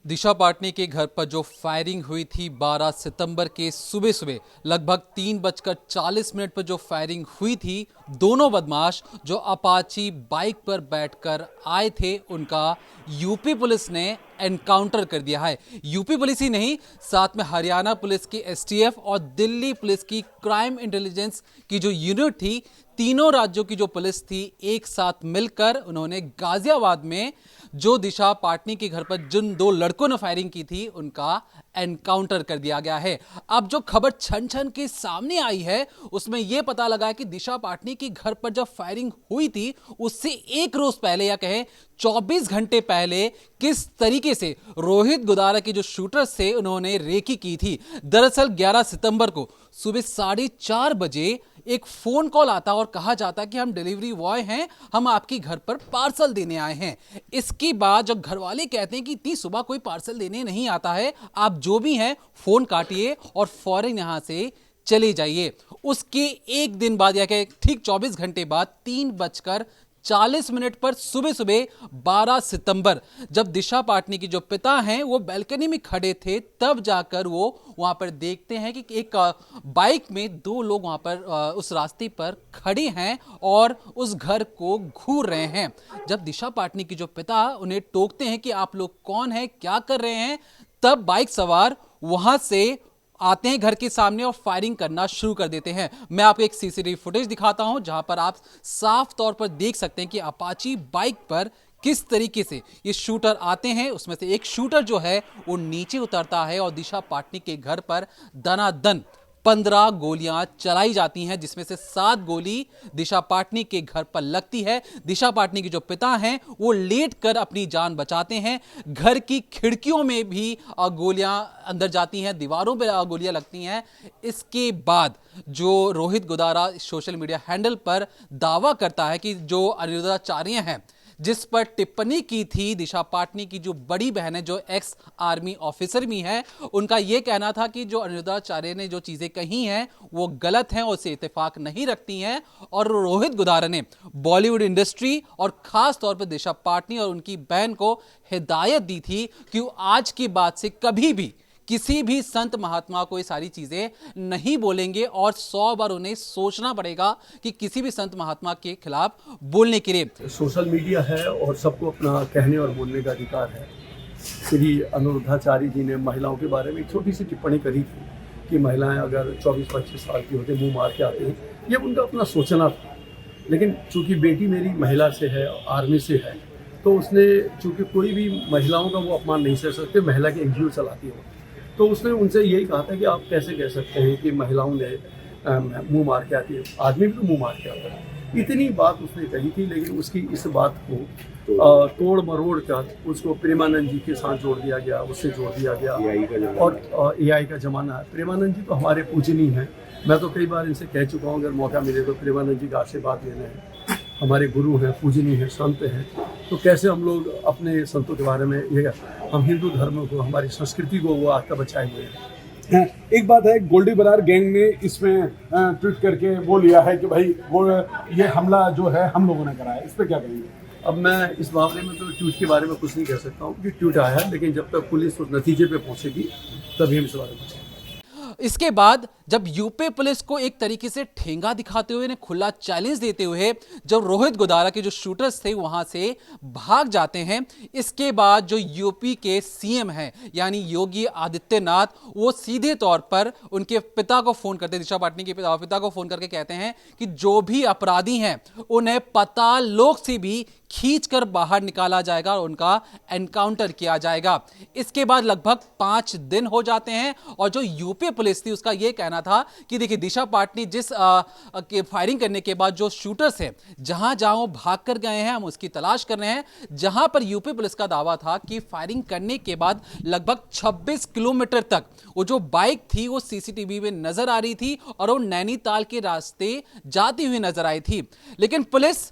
दिशा पाटनी के घर पर जो फायरिंग हुई थी 12 सितंबर के सुबह सुबह लगभग 3:40 पर जो फायरिंग हुई थी, दोनों बदमाश जो अपाची बाइक पर बैठकर आए थे उनका यूपी पुलिस ने एनकाउंटर कर दिया है। यूपी पुलिस ही नहीं, साथ में हरियाणा पुलिस की एसटीएफ और दिल्ली पुलिस की क्राइम इंटेलिजेंस की जो यूनिट थी, तीनों राज्यों की जो पुलिस थी, एक साथ मिलकर उन्होंने गाजियाबाद में जो दिशा पाटनी के घर पर जिन दो लड़कों ने फायरिंग की थी उनका एनकाउंटर कर दिया गया है। अब जो खबर छन छन के सामने आई है उसमें यह पता लगा कि दिशा पाटनी के घर पर जब फायरिंग हुई थी उससे एक रोज पहले या कहें 24 घंटे पहले किस तरीके से रोहित गुदारा के जो शूटर्स थे उन्होंने रेकी की थी। दरअसल 11 सितंबर को सुबह 4:30 बजे एक फोन कॉल आता और कहा जाता कि हम डिलीवरी बॉय हैं, हम आपके घर पर पार्सल देने आए हैं। इसके बाद जब घर वाले कहते हैं कि इतनी सुबह कोई पार्सल देने नहीं आता है, आप जो भी हैं फोन काटिए और फौरन यहां से चले जाइए। उसके एक दिन बाद या कि ठीक 24 घंटे बाद 3:40 पर सुबह सुबह 12 सितंबर जब दिशा पाटनी की जो पिता हैं वो बैल्कनी में खड़े थे, तब जाकर वो वहां पर देखते हैं कि एक बाइक में दो लोग वहां पर उस रास्ते पर खड़े हैं और उस घर को घूर रहे हैं। जब दिशा पाटनी की जो पिता उन्हें टोकते हैं कि आप लोग कौन हैं, क्या कर रहे हैं, तब बाइक सवार वहां से आते हैं घर के सामने और फायरिंग करना शुरू कर देते हैं। मैं आपको एक सीसीटीवी फुटेज दिखाता हूं जहां पर आप साफ तौर पर देख सकते हैं कि अपाची बाइक पर किस तरीके से ये शूटर आते हैं। उसमें से एक शूटर जो है वो नीचे उतरता है और दिशा पाटनी के घर पर दनादन 15 गोलियां चलाई जाती हैं, जिसमें से 7 गोली दिशा पाटनी के घर पर लगती है। दिशा पाटनी के जो पिता हैं वो लेट कर अपनी जान बचाते हैं। घर की खिड़कियों में भी गोलियां अंदर जाती हैं, दीवारों पर गोलियां लगती हैं। इसके बाद जो Rohit Gudara social media handle पर दावा करता है कि जो अनिरुद्धाचार्य हैं जिस पर टिप्पणी की थी दिशा पाटनी की जो बड़ी बहन है, जो एक्स आर्मी ऑफिसर भी है, उनका यह कहना था कि जो अनिरुद्धाचार्य ने जो चीजें कही हैं वो गलत हैं और उससे इत्तेफाक नहीं रखती हैं। और रोहित गुदारा ने बॉलीवुड इंडस्ट्री और खास तौर पर दिशा पाटनी और उनकी बहन को हिदायत दी थी कि वो आज के बाद से कभी भी किसी भी संत महात्मा को ये सारी चीजें नहीं बोलेंगे और 100 बार उन्हें सोचना पड़ेगा कि किसी भी संत महात्मा के खिलाफ बोलने के लिए। सोशल मीडिया है और सबको अपना कहने और बोलने का अधिकार है। श्री अनिरुद्धाचार्य जी ने महिलाओं के बारे में एक छोटी सी टिप्पणी करी थी कि महिलाएं अगर 24-25 साल की होते मुंह मार के आती हैं, ये उनका अपना सोचना था। लेकिन चूंकि बेटी मेरी महिला से है, आर्मी से है, तो उसने चूंकि कोई भी महिलाओं का वो अपमान नहीं सह सकते, महिला की एनजीओ चलाती है, तो उसने उनसे यही कहा था कि आप कैसे कह सकते हैं कि महिलाओं ने मुंह मार के आती है, आदमी भी तो मुंह मार के आता है। इतनी बात उसने कही थी, लेकिन उसकी इस बात को तोड़ मरोड़ कर उसको प्रेमानंद जी के साथ जोड़ दिया गया, उससे जोड़ दिया गया। और एआई का ज़माना है। प्रेमानंद जी तो हमारे पूजनीय हैं। मैं तो कई बार इनसे कह चुका हूँ अगर मौका मिले तो प्रेमानंद जी का आशीर्वाद लेना है। हमारे गुरु हैं, पूजनीय हैं, संत हैं, तो कैसे हम लोग अपने संतों के बारे में ये, हम हिंदू धर्म को, हमारी संस्कृति को वो आज तक बचाए हुए हैं। एक बात है, गोल्डी बरार गैंग ने इसमें ट्वीट करके वो लिया है कि भाई वो ये हमला जो है हम लोगों ने कराया, इस पर क्या कहेंगे? अब मैं इस मामले में तो ट्वीट के बारे में कुछ नहीं कह सकता हूँ कि ट्वीट आया है, लेकिन जब तक पुलिस उस नतीजे पे पहुंचेगी तभी हम इस बारे में पूछेंगे। इसके बाद जब यूपी पुलिस को एक तरीके से ठेंगा दिखाते हुए, खुला चैलेंज देते हुए जब रोहित गुदारा के जो शूटर्स थे वहां से भाग जाते हैं, इसके बाद जो यूपी के सीएम हैं यानी योगी आदित्यनाथ, वो सीधे तौर पर उनके पिता को फोन करते, दिशा पाटनी के पिता को फोन करके कहते हैं कि जो भी अपराधी हैं उन्हें पाताल लोक से भी खींचकर बाहर निकाला जाएगा और उनका एनकाउंटर किया जाएगा। इसके बाद लगभग 5 दिन हो जाते हैं और जो यूपी पुलिस थी उसका यह कहना था कि देखिए दिशा पाटनी जिस फायरिंग करने के बाद जो शूटर्स हैं जहां जहां वो भाग कर गए हैं हम उसकी तलाश कर रहे हैं। जहां पर यूपी पुलिस का दावा था कि फायरिंग करने के बाद लगभग 26 किलोमीटर तक वो जो बाइक थी वो सीसीटीवी में नजर आ रही थी और वो नैनीताल के रास्ते जाती हुई नजर आई थी। लेकिन पुलिस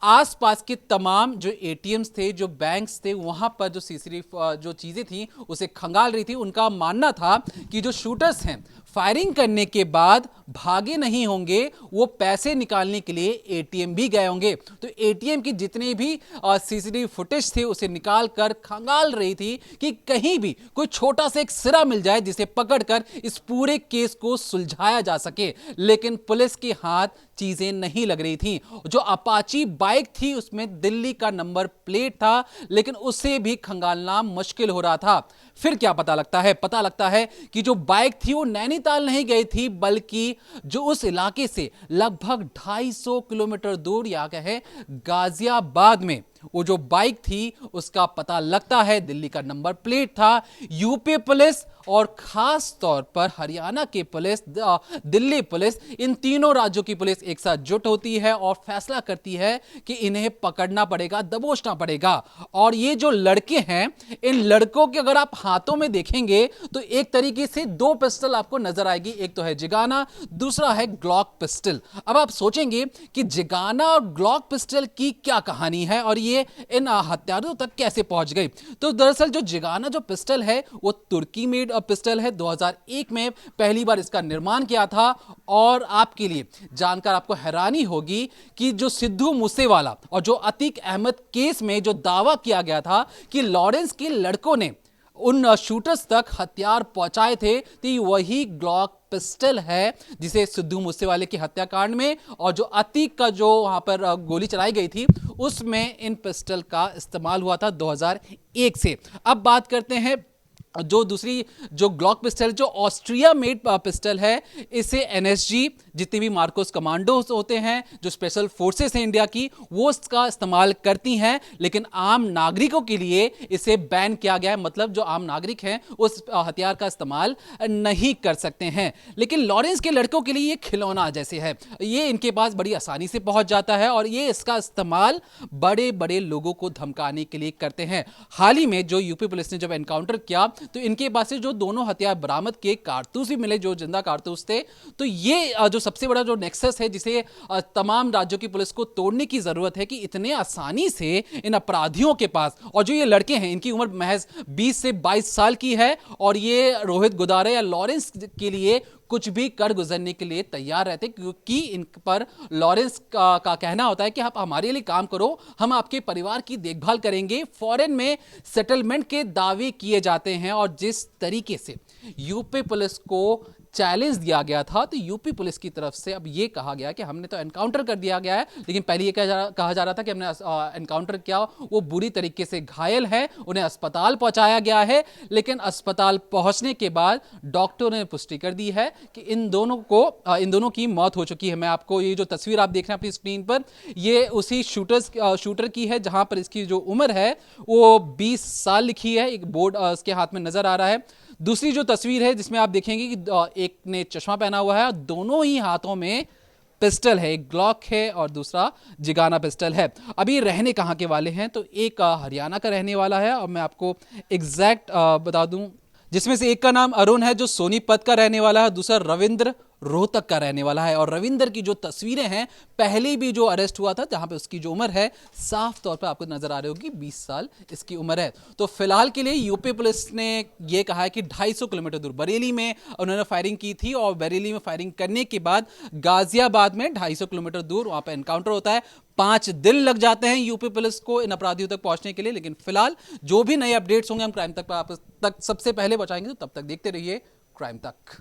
आसपास के तमाम जो एटीएम्स थे, जो बैंक्स थे, वहां पर जो सीसीटीवी जो चीजें थी उसे खंगाल रही थी। उनका मानना था कि जो शूटर्स हैं फायरिंग करने के बाद भागे नहीं होंगे, वो पैसे निकालने के लिए एटीएम भी गए होंगे। तो एटीएम की जितने भी सीसीटीवी फुटेज थे उसे निकाल कर खंगाल रही थी कि कहीं भी कोई छोटा सा एक सिरा मिल जाए जिसे पकड़कर इस पूरे केस को सुलझाया जा सके। लेकिन पुलिस के हाथ चीजें नहीं लग रही थी। जो अपाची बाइक थी उसमें दिल्ली का नंबर प्लेट था, लेकिन उसे भी खंगालना मुश्किल हो रहा था। फिर क्या पता लगता है? पता लगता है कि जो बाइक थी वो नैनीताल नहीं गई थी, बल्कि जो उस इलाके से लगभग 250 किलोमीटर दूर या कहे गाजियाबाद में वो जो बाइक थी उसका पता लगता है दिल्ली का नंबर प्लेट था। यूपी पुलिस और खास तौर पर हरियाणा की पुलिस, दिल्ली पुलिस, इन तीनों राज्यों की पुलिस एक साथ जुट होती है और फैसला करती है कि इन्हें पकड़ना पड़ेगा, दबोचना पड़ेगा। और ये जो लड़के हैं, इन लड़कों के अगर आप हाथों में देखेंगे तो एक तरीके से दो पिस्टल आपको नजर आएगी। एक तो है जिगाना, दूसरा है ग्लॉक पिस्टल। अब आप सोचेंगे कि जिगाना और ग्लॉक पिस्टल की क्या कहानी है और ये इन हथियारों तक कैसे पहुंच गई। तो दरअसल जो जिगाना जो पिस्टल है वो तुर्की मेड पिस्टल है। 2001 में पहली बार इसका निर्माण किया था। और आपके लिए जानकर आपको हैरानी होगी कि जो सिद्धू मूसेवाला और जो अतीक अहमद केस में जो दावा किया गया था कि लॉरेंस के लड़कों ने उन शूटर्स तक हथियार पहुंचाए थे, तो वही ग्लॉक पिस्टल है जिसे सिद्धू मूसेवाले की हत्याकांड में और जो अतीक का जो वहां पर गोली चलाई गई थी उसमें इन पिस्टल का इस्तेमाल हुआ था 2001 से। अब बात करते हैं जो दूसरी जो ग्लॉक पिस्टल, जो ऑस्ट्रिया मेड पिस्टल है, इसे एनएसजी, जितने भी मार्कोस कमांडोज होते हैं, जो स्पेशल फोर्सेस हैं इंडिया की, वो इसका इस्तेमाल करती हैं। लेकिन आम नागरिकों के लिए इसे बैन किया गया है। मतलब जो आम नागरिक हैं उस हथियार का इस्तेमाल नहीं कर सकते हैं। लेकिन लॉरेंस के लड़कों के लिए ये खिलौना जैसे है, ये इनके पास बड़ी आसानी से पहुंच जाता है और ये इसका इस्तेमाल बड़े बड़े लोगों को धमकाने के लिए करते हैं। हाल ही में जो यूपी पुलिस ने जब एनकाउंटर किया तो इनके पास से जो दोनों हथियार बरामद किए, कारतूस भी मिले, जो जिंदा कारतूस थे। तो ये जो सबसे बड़ा जो नेक्सस है जिसे तमाम राज्यों की पुलिस को तोड़ने की जरूरत है कि इतने आसानी से इन अपराधियों के पास, और जो ये लड़के हैं इनकी उम्र महज 20 से 22 साल की है और ये रोहित गुदारे या लॉरेंस के लिए कुछ भी कर गुजरने के लिए तैयार रहते, क्योंकि इन पर लॉरेंस का कहना होता है कि आप हमारे लिए काम करो, हम आपके परिवार की देखभाल करेंगे। फॉरेन में सेटलमेंट के दावे किए जाते हैं और जिस तरीके से यूपी पुलिस को चैलेंज दिया गया था, तो यूपी पुलिस की तरफ से अब ये कहा गया कि हमने तो एनकाउंटर कर दिया गया है, लेकिन पहले ये कहा जा रहा था कि हमने एनकाउंटर किया, वो बुरी तरीके से घायल है, उन्हें अस्पताल पहुंचाया गया है। लेकिन अस्पताल पहुंचने के बाद डॉक्टरों ने पुष्टि कर दी है कि इन दोनों की मौत हो चुकी है। मैं आपको ये जो तस्वीर आप देख रहे हैं अपनी स्क्रीन पर, ये उसी शूटर की है जहां पर इसकी जो उम्र है वो 20 साल लिखी है। एक बोर्ड इसके हाथ में नजर आ रहा है। दूसरी जो तस्वीर है जिसमें आप देखेंगे कि एक ने चश्मा पहना हुआ है, दोनों ही हाथों में पिस्टल है, एक ग्लॉक है और दूसरा जिगाना पिस्टल है। अभी रहने कहाँ के वाले हैं, तो एक हरियाणा का रहने वाला है और मैं आपको एग्जैक्ट बता दूं, जिसमें से एक का नाम अरुण है जो सोनीपत का रहने वाला है, दूसरा रविंद्र रोहतक का रहने वाला है। और रविंदर की जो तस्वीरें हैं, पहले भी जो अरेस्ट हुआ था जहां पे उसकी जो उम्र है साफ तौर पे आपको नजर आ रही होगी, 20 साल इसकी उम्र है। तो फिलहाल के लिए यूपी पुलिस ने ये कहा है कि 250 किलोमीटर दूर बरेली में उन्होंने फायरिंग की थी और बरेली में फायरिंग करने के बाद गाजियाबाद में 250 किलोमीटर दूर वहां पर एनकाउंटर होता है। 5 दिन लग जाते हैं यूपी पुलिस को इन अपराधियों तक पहुंचने के लिए। लेकिन फिलहाल जो भी नए अपडेट्स होंगे हम क्राइम तक सबसे पहले पहुंचाएंगे। तो तब तक देखते रहिए क्राइम तक।